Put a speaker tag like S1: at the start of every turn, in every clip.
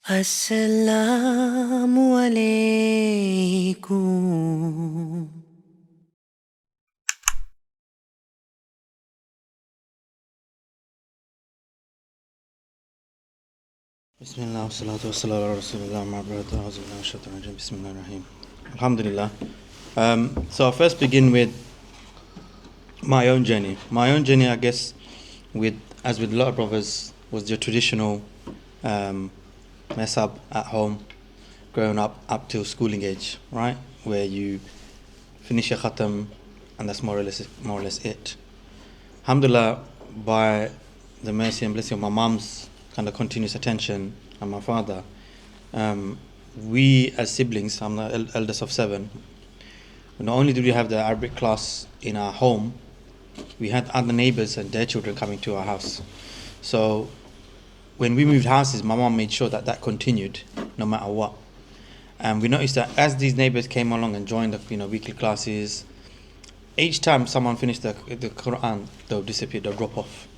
S1: Assalamu alaikum. Bismillah, wassalatu wassalamu ala rasulillah, Bismillahir-Rahmanir-Rahim. Alhamdulillah. So I'll first begin with my own journey. My own journey, I guess, as with a lot of brothers, was your traditional mess up at home, growing up till schooling age, right? Where you finish your khatam, and that's more or less it. Alhamdulillah, by the mercy and blessing of my mom's kind of continuous attention and my father, we as siblings, I'm the eldest of 7, not only did we have the Arabic class in our home, we had other neighbors and their children coming to our house. So when we moved houses, my mom made sure that continued no matter what. And we noticed that as these neighbors came along and joined the weekly classes, each time someone finished the Quran, they'll disappear, they'll drop off.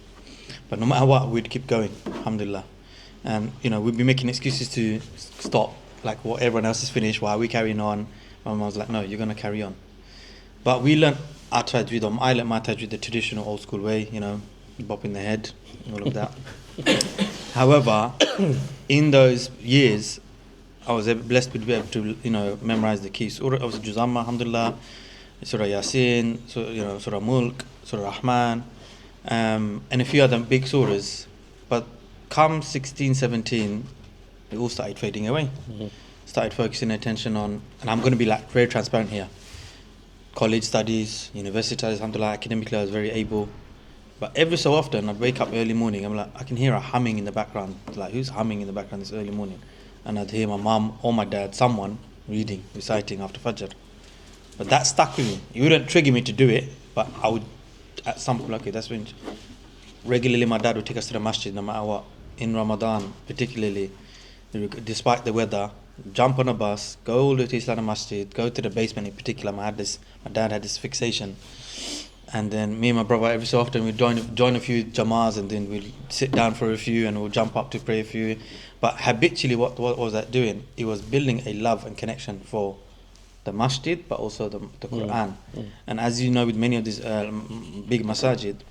S1: But no matter what, we'd keep going, alhamdulillah. And we'd be making excuses to stop, like what everyone else is finished, why are we carrying on? My mom was like, no, you're going to carry on. But we learned our tajweed, I learned my tajweed the traditional old school way, bopping the head, all of that. However, in those years, I was blessed to be able to, memorize the key surah. I was Juzamma, alhamdulillah, Surah Yasin, Surah Mulk, Surah Rahman, and a few other big surahs. But come 16, 17, it all started fading away. Mm-hmm. Started focusing attention on, and I'm going to be very transparent here. College studies, university studies, alhamdulillah, academically I was very able. But every so often, I'd wake up early morning, I'm like, I can hear a humming in the background. Like, who's humming in the background this early morning? And I'd hear my mom or my dad, someone reciting after Fajr. But that stuck with me. It wouldn't trigger me to do it, but I would, at some point, okay, that's when regularly my dad would take us to the masjid, no matter what. In Ramadan, particularly, despite the weather, jump on a bus, go all the way to Islam Masjid, go to the basement in particular. My dad had this fixation. And then me and my brother, every so often, we'd join a few jama'ahs, and then we'd sit down for a few and we'll jump up to pray a few. But habitually, what was that doing? It was building a love and connection for the masjid, but also the Quran. And as you know, with many of these big masajid,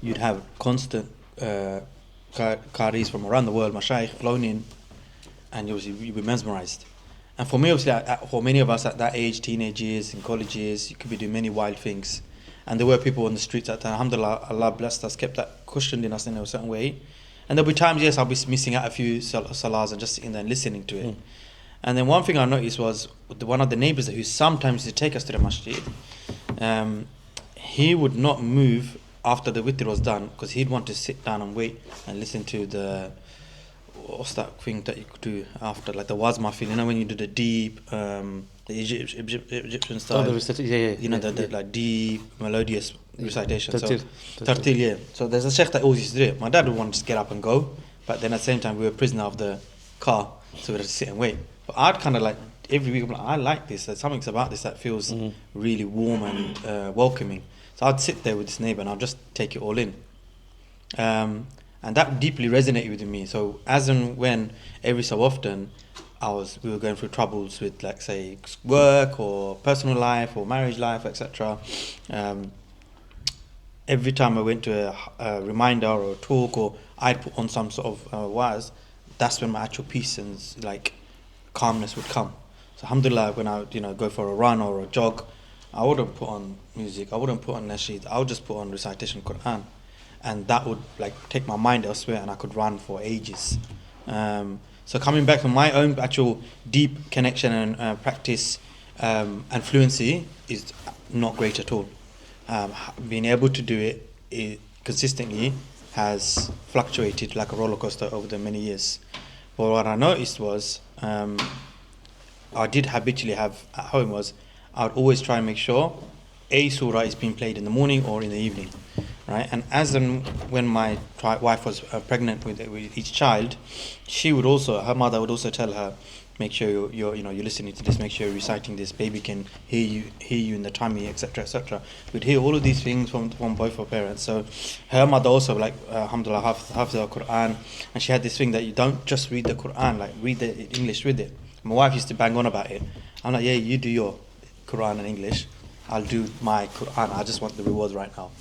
S1: you'd have constant qaris from around the world, mashayikh flown in, and you'd be mesmerized. And for me, obviously, for many of us at that age, teenage years and college years, you could be doing many wild things. And there were people on the streets at that time. Alhamdulillah, Allah blessed us, kept that cushioned in us in a certain way. And there'll be times, yes, I'll be missing out a few salahs and just sitting there and listening to it. And then one thing I noticed was one of the neighbors who sometimes used to take us to the masjid, he would not move after the witr was done, because he'd want to sit down and wait and listen to what's that thing that you could do after, like the waz mahfil, when you do the deep, the Egyptian style, the like deep, melodious recitation. Tartil, yeah. So there's a sheikh that always used to do it. My dad would want to just get up and go, but then at the same time we were prisoner of the car, so we had to sit and wait. But I'd kind of like, every week, I like this, there's something about this that feels really warm and welcoming. So I'd sit there with this neighbor and I'd just take it all in. And that deeply resonated with me. So as and when, every so often, we were going through troubles with, like, say, work or personal life or marriage life, etc. Every time I went to a reminder or a talk, or I'd put on some sort of waz, that's when my actual peace and calmness would come. So alhamdulillah, when I would go for a run or a jog, I wouldn't put on music, I wouldn't put on nasheed, I would just put on recitation Quran. And that would take my mind elsewhere, and I could run for ages. So coming back to my own actual deep connection and practice and fluency is not great at all. Being able to do it consistently has fluctuated like a roller coaster over the many years. But what I noticed was, I did habitually have at home was, I would always try and make sure a surah is being played in the morning or in the evening, right? And when my wife was pregnant with each child, her mother would also tell her, make sure you're listening to this, make sure you're reciting this, baby can hear you in the tummy, etc., etc. We'd hear all of these things from both our parents. So her mother also, like, alhamdulillah, have the Quran, and she had this thing that you don't just read the Quran, like read the English with it. My wife used to bang on about it. I'm like, yeah, you do your Quran in English, I'll do my Quran. I just want the rewards right now.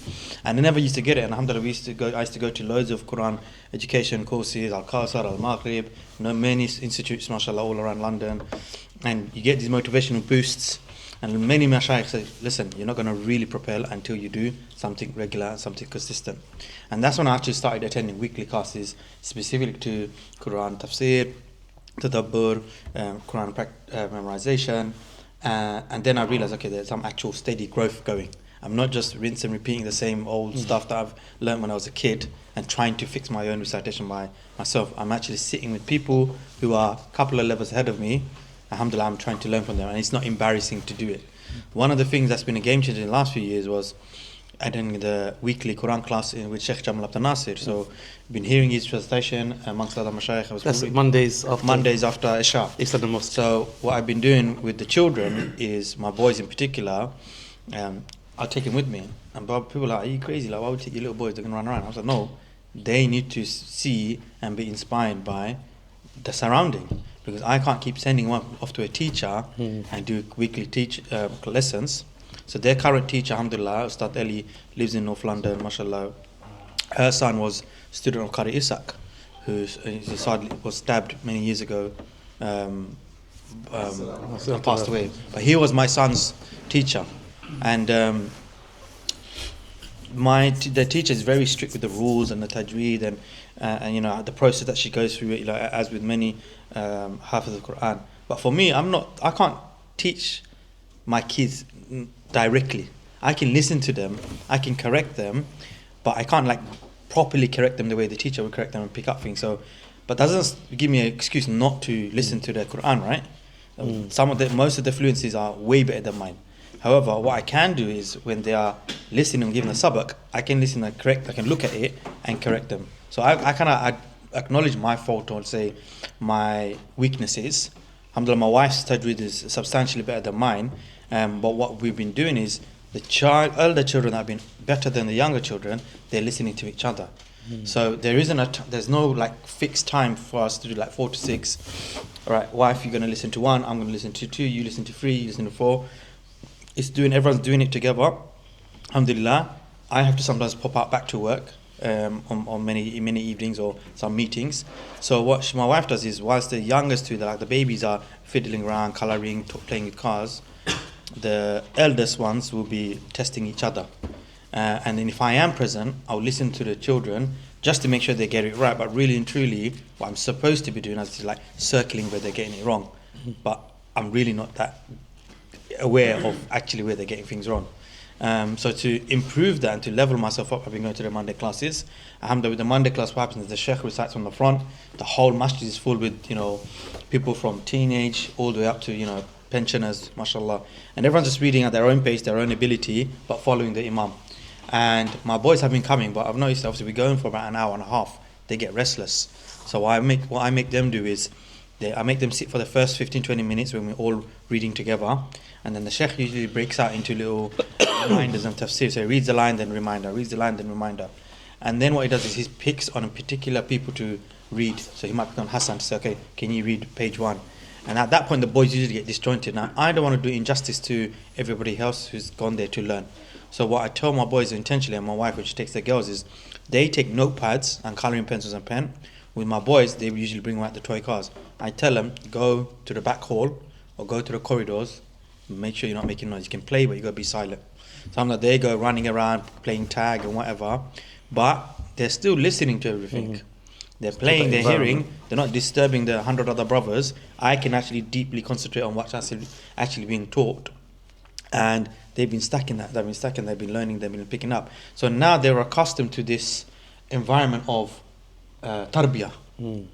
S1: And I never used to get it. And alhamdulillah, I used to go to loads of Quran education courses, Al-Kawthar, Al-Maghrib, many institutes, mashallah, all around London. And you get these motivational boosts. And many mashayikh say, listen, you're not going to really propel until you do something regular and something consistent. And that's when I actually started attending weekly classes specific to Quran tafsir, tadabbur, Quran memorization. And then I realized, okay, there's some actual steady growth going. I'm not just rinse and repeating the same old stuff that I've learned when I was a kid and trying to fix my own recitation by myself. I'm actually sitting with people who are a couple of levels ahead of me. Alhamdulillah, I'm trying to learn from them, and it's not embarrassing to do it. One of the things that's been a game changer in the last few years was attending the weekly Quran class with Sheikh Jamal Abdel Nasir. So I've been hearing his recitation amongst other mashayikh.
S2: That's Mondays after
S1: Isha.
S2: Isha the Mosque.
S1: So what I've been doing with the children is, my boys in particular, I'll take them with me. And people are like, are you crazy? Like, why would you take your little boys? They're going to run around. I was like, no, they need to see and be inspired by the surrounding. Because I can't keep sending them off to a teacher and do weekly lessons. So their current teacher, alhamdulillah, Ustad Ali, lives in North London, mashallah. Her son was a student of Qari Is'haaq, who sadly was stabbed many years ago, passed away. But he was my son's teacher. And the teacher is very strict with the rules and the tajweed and the process that she goes through, as with many Hafiz of Quran. But for me, I can't teach my kids directly. I can listen to them, I can correct them, but I can't properly correct them the way the teacher would correct them and pick up things. So, but that doesn't give me an excuse not to listen to the Quran, right? Most of the fluencies are way better than mine. However, what I can do is, when they are listening and giving the sabak, I can listen and correct. I can look at it and correct them. So I kind of acknowledge my fault, or say my weaknesses. Alhamdulillah, my wife's tajweed is substantially better than mine. But what we've been doing is, elder children that have been better than the younger children, they're listening to each other. So there's no fixed time for us to do 4 to 6. All right, wife, you're going to listen to 1, I'm going to listen to 2, you listen to 3, you listen to 4. Everyone's doing it together. Alhamdulillah, I have to sometimes pop out back to work on many evenings or some meetings. So what my wife does is, whilst the youngest two, the babies, are fiddling around, colouring, playing with cars, the eldest ones will be testing each other. And then if I am present, I'll listen to the children just to make sure they get it right. But really and truly, what I'm supposed to be doing is circling where they're getting it wrong. But I'm really not that aware of actually where they're getting things wrong. So to improve that and to level myself up, I've been going to the Monday classes. Alhamdulillah, with the Monday class, what happens is the Sheikh recites on the front. The whole masjid is full with people from teenage all the way up to pensioners, mashallah, and everyone's just reading at their own pace, their own ability, but following the Imam. And my boys have been coming, but I've noticed, obviously, we're going for about an hour and a half. They get restless. So what I make them do is, I make them sit for the first 15-20 minutes when we're all reading together, and then the Sheikh usually breaks out into little reminders and tafsir. So he reads the line, then reminder, reads the line, then reminder. And then what he does is he picks on particular people to read. So he might pick on Hassan to say, okay, can you read page 1? And at that point, the boys usually get disjointed. Now, I don't want to do injustice to everybody else who's gone there to learn. So what I tell my boys intentionally, and my wife, which takes the girls, is they take notepads and colouring pencils and pen. With my boys, they usually bring out the toy cars. I tell them, go to the back hall or go to the corridors. Make sure you're not making noise. You can play, but you got to be silent. Sometimes they go running around, playing tag and whatever, but they're still listening to everything. They're playing, they're hearing, they're not disturbing the 100 other brothers. I can actually deeply concentrate on what's actually being taught. And they've been stacking that, they've been learning, they've been picking up. So now they're accustomed to this environment of tarbiyah,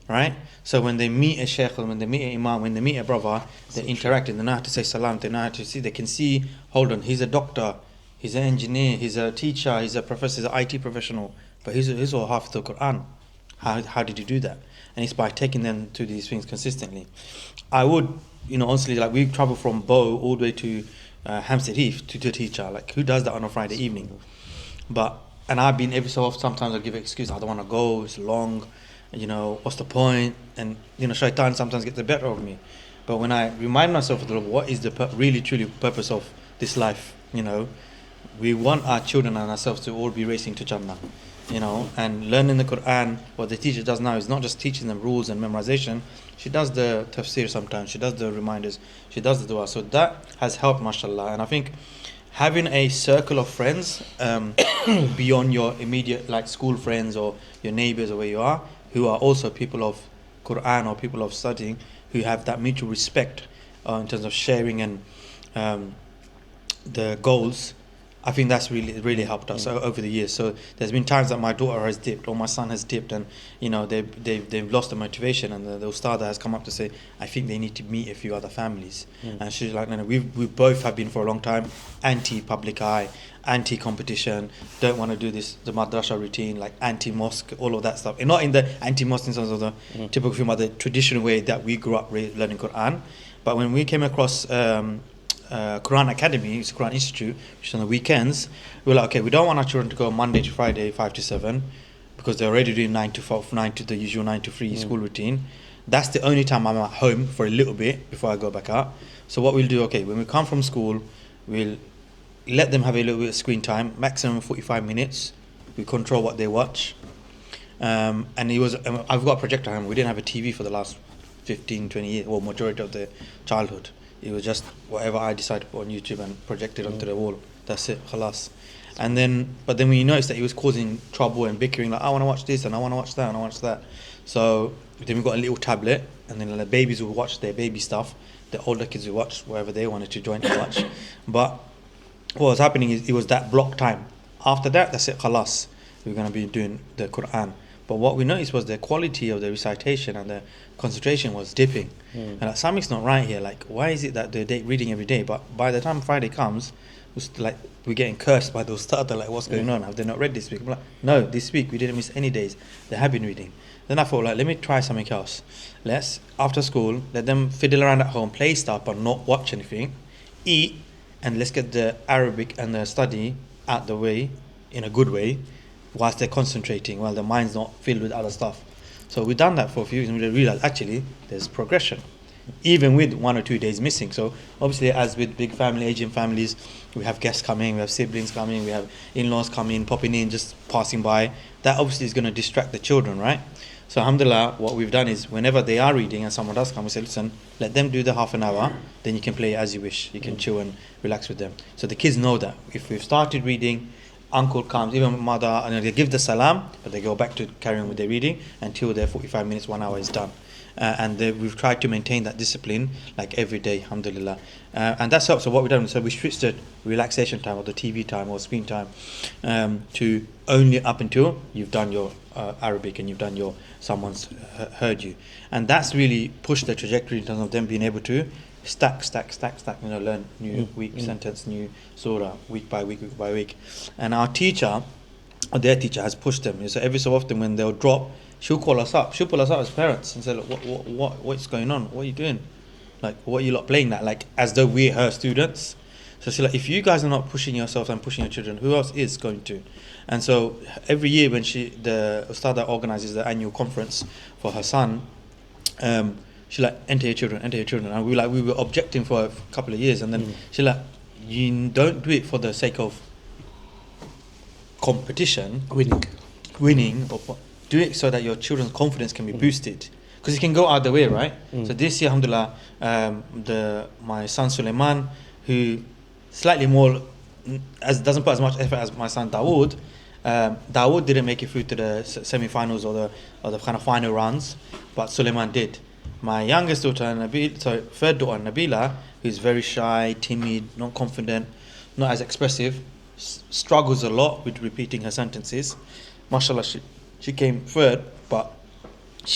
S1: right? So when they meet a sheikh, when they meet an imam, when they meet a brother, they're interacting, they know how to say salam, they know how to see, they can see, hold on, he's a doctor, he's an engineer, he's a teacher, he's a professor, he's an IT professional, but he's all half the Quran. How did you do that? and it's by taking them to these things consistently. I would, honestly, like we travel from Bow all the way to Hampstead Heath to do a teacher. Like, who does that on a Friday evening? And I've been every so often, sometimes I'll give an excuse, I don't want to go, it's long, what's the point? And, shaitan sometimes gets the better of me. But when I remind myself of the Lord, what is the really, truly purpose of this life? We want our children and ourselves to all be racing to Jannah, and learning the Quran. What the teacher does now is not just teaching them rules and memorization. She does the tafsir sometimes, she does the reminders, she does the dua. So that has helped, mashallah. And I think having a circle of friends beyond your immediate, like, school friends or your neighbors or where you are, who are also people of Quran or people of studying, who have that mutual respect in terms of sharing and the goals, I think that's really helped us over the years. So there's been times that my daughter has dipped or my son has dipped, and they've lost the motivation, and the ustada has come up to say, I think they need to meet a few other families. And she's like, no, we both have been for a long time anti-public eye, anti-competition, don't want to do this, the madrasa routine, like anti-mosque, all of that stuff. And not in the anti-mosque in terms of the typical film, but the traditional way that we grew up learning Quran. But when we came across Quran Academy, it's a Quran Institute, which is on the weekends, we were like, okay, we don't want our children to go Monday to Friday 5 to 7 because they're already doing 9 to 4, 9 to the usual 9 to 3 school routine. That's the only time I'm at home for a little bit before I go back out. So what we'll do, okay, when we come from school, we'll let them have a little bit of screen time, maximum 45 minutes. We control what they watch. And I've got a projector at home. We didn't have a TV for the last 15, 20 years, or majority of the childhood. It was just whatever I decided to put on YouTube and project it onto the wall. That's it, khalas. But then we noticed that he was causing trouble and bickering, like, I want to watch this and I want to watch that and I want to watch that. So then we got a little tablet, and then the babies will watch their baby stuff. The older kids will watch whatever they wanted to join to watch. But what was happening is it was that block time. After that, that's it, khalas. We're going to be doing the Quran. But what we noticed was the quality of the recitation and the concentration was dipping. And like, something's not right here. Like, why is it that they're reading every day, but by the time Friday comes, we're getting cursed by those starter, like, what's going on? Have they not read this week? I'm like, no, this week we didn't miss any days. They have been reading. Then I thought, like, let me try something else. Let's, after school, let them fiddle around at home, play stuff, but not watch anything, eat, and let's get the Arabic and the study out the way, in a good way, whilst they're concentrating, while their mind's not filled with other stuff. So we've done that for a few years, and we realized actually there's progression, even with 1 or 2 days missing. So obviously, as with big family, Asian families, we have guests coming, we have siblings coming, we have in-laws coming, popping in, just passing by. That obviously is going to distract the children, right? So alhamdulillah, what we've done is whenever they are reading and someone does come, we say, listen, let them do the half an hour, then you can play as you wish. You can chill and relax with them. So the kids know that if we've started reading, uncle comes, even mother, and they give the salam, but they go back to carrying with their reading until their 45 minutes, 1 hour is done. We've tried to maintain that discipline like every day, alhamdulillah. And that's helped. So what we've done, so we switched the relaxation time or the TV time or screen time to only up until you've done your Arabic and you've done your, someone's heard you. And that's really pushed the trajectory in terms of them being able to stack, learn new week sentence, new surah, week by week. And our teacher, or their teacher, has pushed them. So every so often when they'll drop, she'll call us up. She'll pull us up as parents and say, look, what's going on? What are you doing? Like, what are you lot playing that? Like, as though we're her students. So she's like, if you guys are not pushing yourselves and pushing your children, who else is going to? And so every year when the Ustada organizes the annual conference for her son, she's like, enter your children. And we were objecting for a couple of years, and then she's like, you don't do it for the sake of competition, winning, or do it so that your children's confidence can be boosted, because it can go either way, right? So this year, alhamdulillah, my son Suleiman, who slightly more doesn't put as much effort as my son Dawood. Dawood didn't make it through to the semi-finals or the kind of final rounds, but Suleiman did. My youngest daughter, third daughter, Nabila, who's very shy, timid, not confident, not as expressive, struggles a lot with repeating her sentences. Mashallah, she came third, but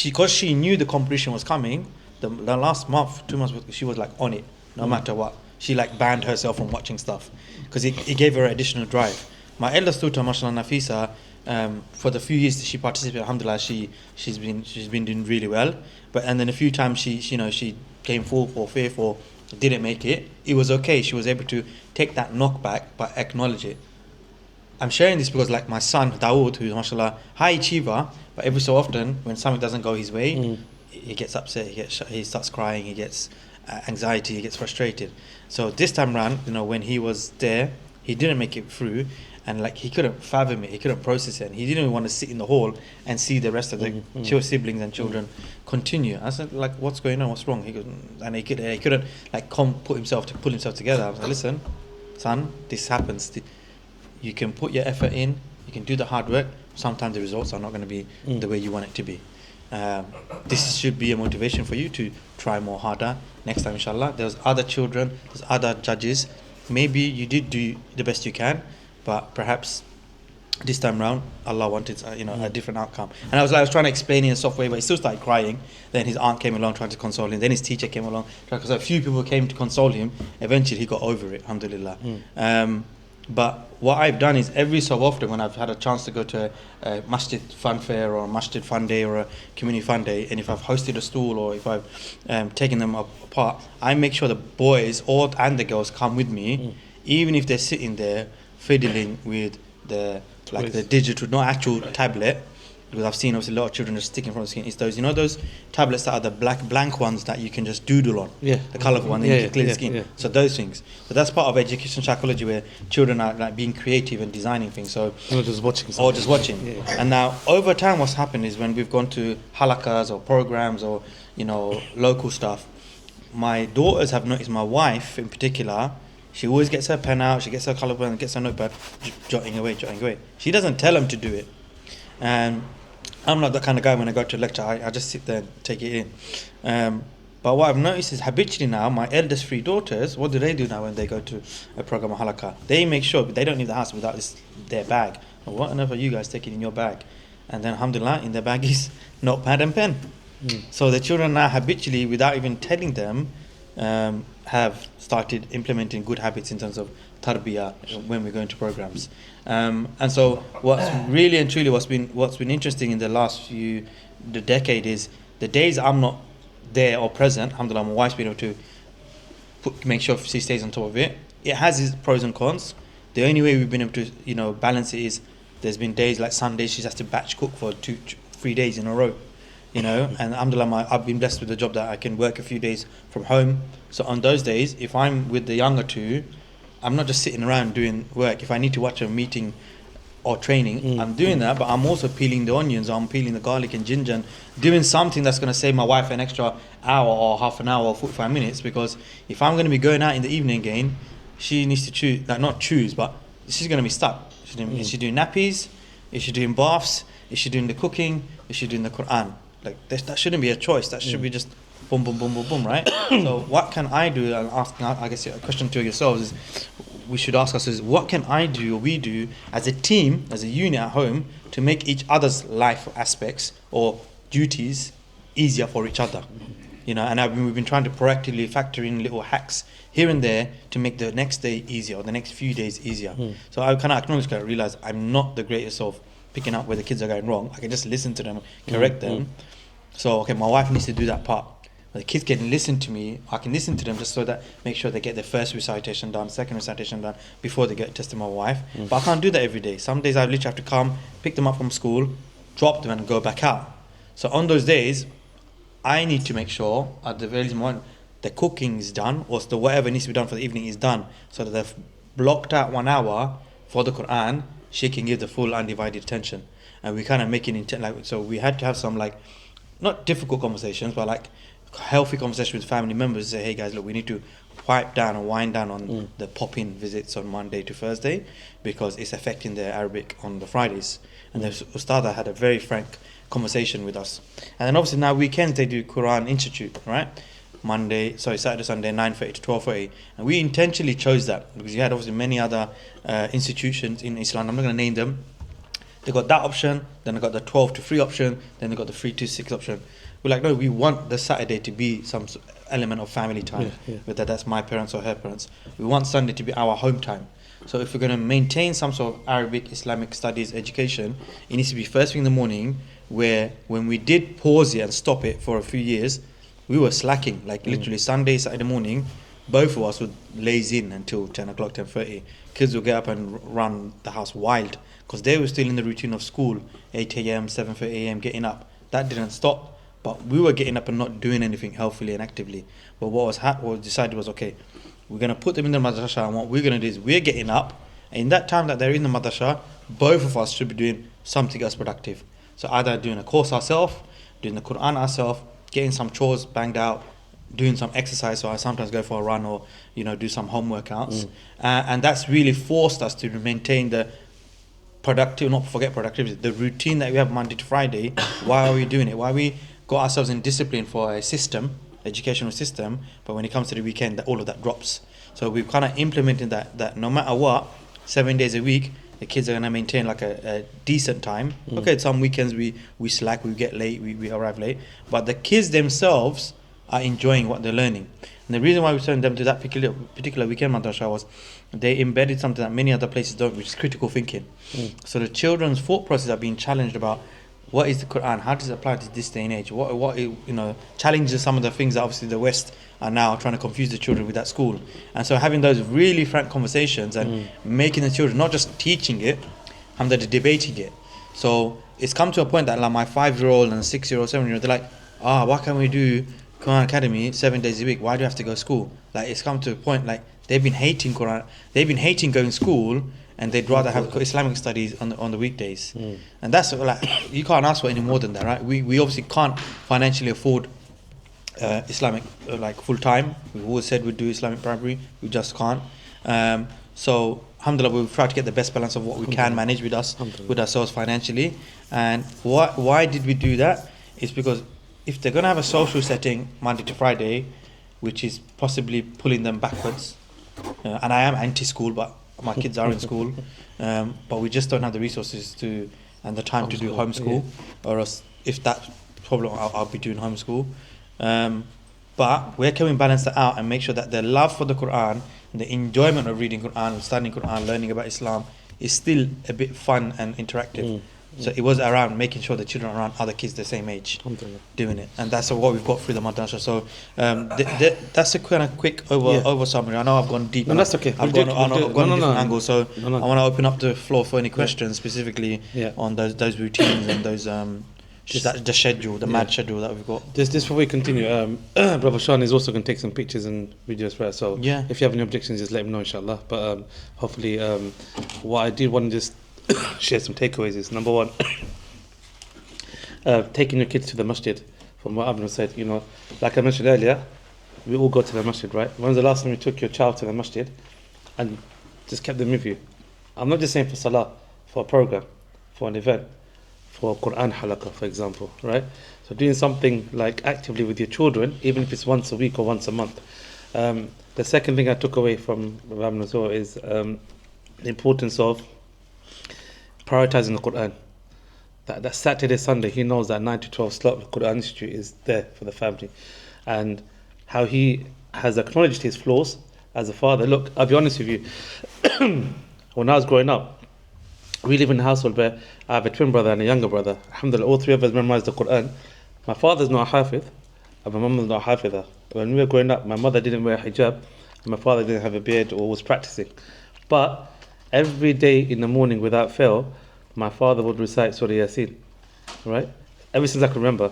S1: because she knew the competition was coming, the last month, 2 months, she was like on it, no matter what. She like banned herself from watching stuff, because it gave her additional drive. My eldest daughter, mashallah, Nafisa, For the few years that she participated, alhamdulillah, she's been doing really well. And then a few times she came fourth or fifth or didn't make it. It was okay. She was able to take that knockback but acknowledge it. I'm sharing this because like my son Dawood, who's mashallah high achiever, but every so often when something doesn't go his way, he gets upset. He starts crying. He gets anxiety. He gets frustrated. So this time round, when he was there, he didn't make it through. And like he couldn't fathom it, he couldn't process it, and he didn't even want to sit in the hall and see the rest of the siblings and children continue. I said, like, what's going on? What's wrong? He couldn't like pull himself together. I was like, listen, son, this happens. You can put your effort in, you can do the hard work. Sometimes the results are not going to be the way you want it to be. This should be a motivation for you to try more harder next time, inshallah. There's other children, there's other judges. Maybe you did do the best you can, but perhaps this time round Allah wanted a different outcome. And I was trying to explain it in a soft way, but he still started crying. Then his aunt came along trying to console him. Then his teacher came along because a few people came to console him. Eventually he got over it, alhamdulillah. But what I've done is every so often when I've had a chance to go to a masjid fun fair or a masjid fun day or a community fun day, and if I've hosted a stall or if I've taken them apart, I make sure the boys and the girls come with me, even if they're sitting there fiddling with the digital, not actual tablet, because I've seen obviously a lot of children just sticking in front of the screen. It's those tablets that are the blank ones that you can just doodle on, the colourful one, then you can clear the screen. So those things. So that's part of education psychology, where children are like being creative and designing things. So
S3: or just watching.
S1: And now over time, what's happened is when we've gone to halakas or programs or local stuff, my daughters have noticed, my wife in particular, she always gets her pen out, she gets her colour pen, gets her notepad, jotting away. She doesn't tell them to do it. And I'm not that kind of guy. When I go to a lecture, I just sit there and take it in. But what I've noticed is habitually now, my eldest 3 daughters, what do they do now when they go to a program or halakha? They make sure they don't leave the house without their bag. What on earth are you guys taking in your bag? And then alhamdulillah, in their bag is notepad and pen. So the children now habitually, without even telling them, have started implementing good habits in terms of tarbiyah when we're going to programs. And so what's really and truly what's been interesting in the last the decade is the days I'm not there or present, alhamdulillah, my wife's been able to make sure she stays on top of it. It has its pros and cons. The only way we've been able to balance it is there's been days like Sundays she has to batch cook for 2-3 days in a row. And alhamdulillah, I've been blessed with the job that I can work a few days from home. So on those days, if I'm with the younger 2, I'm not just sitting around doing work. If I need to watch a meeting or training, I'm doing that, but I'm also peeling the onions, I'm peeling the garlic and ginger, and doing something that's going to save my wife an extra hour or half an hour or 45 minutes, because if I'm going to be going out in the evening again, she needs to choose, but she's going to be stuck. Is she doing nappies? Is she doing baths? Is she doing the cooking? Is she doing the Quran? Like that shouldn't be a choice. That should be just boom, boom, boom, boom, boom, right? So what can I do? And I guess a question to yourselves is, we should ask ourselves, what can I do or we do as a team, as a unit at home, to make each other's life aspects or duties easier for each other? And we've been trying to proactively factor in little hacks here and there to make the next day easier or the next few days easier. So I kind of acknowledge, realize I'm not the greatest of picking up where the kids are going wrong. I can just listen to them, correct them. So, okay, my wife needs to do that part. But the kids can listen to me. I can listen to them just so that make sure they get their first recitation done, second recitation done before they get tested my wife. But I can't do that every day. Some days I literally have to come, pick them up from school, drop them and go back out. So on those days, I need to make sure at the very least the cooking is done, or whatever needs to be done for the evening is done, so that they've blocked out 1 hour for the Quran. She can give the full undivided attention. And we kind of make it so we had to have some not difficult conversations, but healthy conversations with family members. Say, hey guys, look, we need to wind down on the pop-in visits on Monday to Thursday, because it's affecting their Arabic on the Fridays. And the Ustada had a very frank conversation with us. And then obviously now weekends they do Quran Institute, right? Saturday, Sunday, 9:30 to 12:30. And we intentionally chose that because you had obviously many other institutions in Islam. I'm not going to name them. They got that option, then they got the 12 to 3 option, then they got the 3 to 6 option. We're like, no, we want the Saturday to be some element of family time, whether that's my parents or her parents. We want Sunday to be our home time. So if we're going to maintain some sort of Arabic Islamic studies education, it needs to be first thing in the morning, where when we did pause it and stop it for a few years, we were slacking. Like literally Sunday, Saturday morning, both of us would laze in until 10 o'clock, 10:30. Kids would get up and run the house wild because they were still in the routine of school, 8 a.m., 7:30 a.m. getting up. That didn't stop, but we were getting up and not doing anything healthily and actively. But what was decided was, okay, we're going to put them in the madrasa, and what we're going to do is we're getting up, and in that time that they're in the madrasa, both of us should be doing something else productive. So either doing a course ourselves, doing the Quran ourselves, getting some chores banged out, doing some exercise. So I sometimes go for a run or do some home workouts, and that's really forced us to maintain the productivity, the routine that we have Monday to Friday. Why are we doing it? Why we got ourselves in discipline for a educational system, but when it comes to the weekend, all of that drops. So we've kind of implemented that no matter what, 7 days a week, the kids are going to maintain like a decent time. Okay, some weekends we slack, we get late, we arrive late, but the kids themselves are enjoying what they're learning. And the reason why we sent them to that particular weekend madrasa was they embedded something that many other places don't, which is critical thinking. So the children's thought process are being challenged about what is the Quran, how does it apply to this day and age, what challenges some of the things that obviously the West are now trying to confuse the children with at school. And so having those really frank conversations and making the children not just teaching it, and they're debating it. So it's come to a point that like my 5-year-old and 6-year-old, 7-year-old, they're like, why can't we do Quran Academy 7 days a week? Why do you have to go to school? Like it's come to a point like they've been hating Quran, they've been hating going to school, and they'd rather have Islamic studies on the weekdays. And that's like, you can't ask for any more than that, right? We obviously can't financially afford Islamic like full time. We've always said we'd do Islamic primary, we just can't. So alhamdulillah, we've tried to get the best balance of what we can manage with ourselves financially. And why did we do that? It's because if they're going to have a social setting Monday to Friday, which is possibly pulling them backwards, and I am anti-school, but my kids are in school, but we just don't have the resources and the time to do homeschool, or else if that's problem, I'll be doing homeschool. But where can we balance that out and make sure that the love for the Quran and the enjoyment of reading Quran, studying Quran, learning about Islam is still a bit fun and interactive. So it was around making sure the children are around other kids the same age doing it, and that's what we've got through the madrasa. So that's a kind of quick over summary. I know I've gone deep.
S3: No, that's okay.
S1: I've gone on different angles. So I want to open up the floor for any questions specifically on those routines and those the schedule, the mad schedule that we've got.
S3: Just before we continue, Brother Sean is also going to take some pictures and videos for us. So if you have any objections, just let him know, inshallah. But hopefully, what I did want to just share some takeaways is, number one, taking your kids to the masjid. From what Aminur said, like I mentioned earlier, we all go to the masjid, right? When's the last time you took your child to the masjid and just kept them with you? I'm not just saying for salah, for a program, for an event, for Quran halaqah, for example, right? So doing something like actively with your children, even if it's once a week or once a month. The second thing I took away from Aminur is the importance of prioritizing the Quran. That Saturday, Sunday, he knows that 9 to 12 slot of Quran Institute is there for the family, and how he has acknowledged his flaws as a father. Look, I'll be honest with you, when I was growing up, we live in a household where I have a twin brother and a younger brother. Alhamdulillah, all three of us memorized the Quran. My father's not a hafidh, and my mum is not a hafidha. When we were growing up, my mother didn't wear hijab, and my father didn't have a beard or was practicing. But every day in the morning, without fail, my father would recite Surah Yasin, right? Ever since I can remember.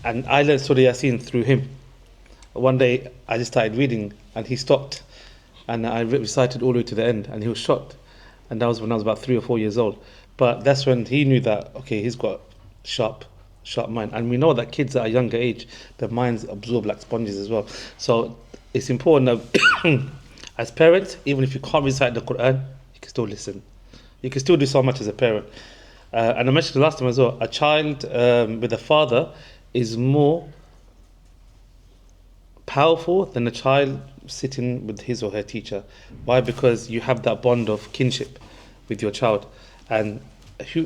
S3: And I learned Surah Yasin through him. One day, I just started reading, and he stopped. And I recited all the way to the end, and he was shocked. And that was when I was about 3 or 4 years old. But that's when he knew that, okay, he's got sharp mind. And we know that kids at a younger age, their minds absorb like sponges as well. So it's important that as parents, even if you can't recite the Quran, you can still listen. You can still do so much as a parent. And I mentioned last time as well, a child with a father is more powerful than a child sitting with his or her teacher. Why? Because you have that bond of kinship with your child. And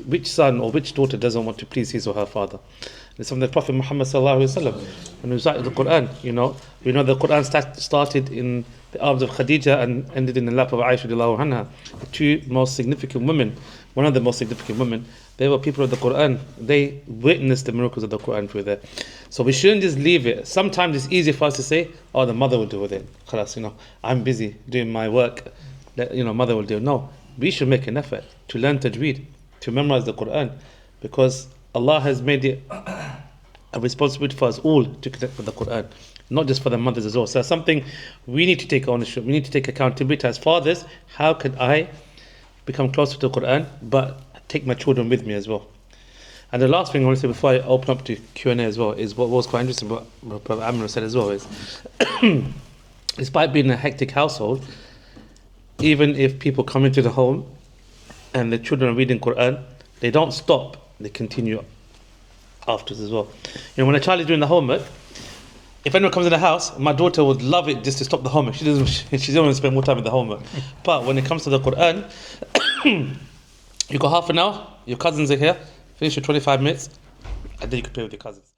S3: which son or which daughter doesn't want to please his or her father? It's from the Prophet Muhammad sallallahu alaihi wasallam. When he recited the Quran, we know the Quran started in the arms of Khadija and ended in the lap of Aisha radiallahu anha, the two most significant women, one of the most significant women. They were people of the Quran. They witnessed the miracles of the Quran through there. So we shouldn't just leave it. Sometimes it's easy for us to say, "Oh, the mother will deal with it. Khalas, I'm busy doing my work. Mother will deal." No, we should make an effort to learn tajweed, to memorize the Quran, because Allah has made it a responsibility for us all to connect with the Quran, not just for the mothers as well. So that's something we need to take ownership. We need to take accountability as fathers. How can I become closer to the Quran, but take my children with me as well? And the last thing I want to say before I open up to Q&A as well is what was quite interesting, what Brother Aminur said as well, is despite being a hectic household, even if people come into the home and the children are reading Quran, they don't stop, they continue afterwards as well. When a child is doing the homework, if anyone comes in the house, my daughter would love it just to stop the homework. She doesn't want to spend more time with the homework. But when it comes to the Quran, you got half an hour, your cousins are here, finish your 25 minutes, and then you can play with your cousins.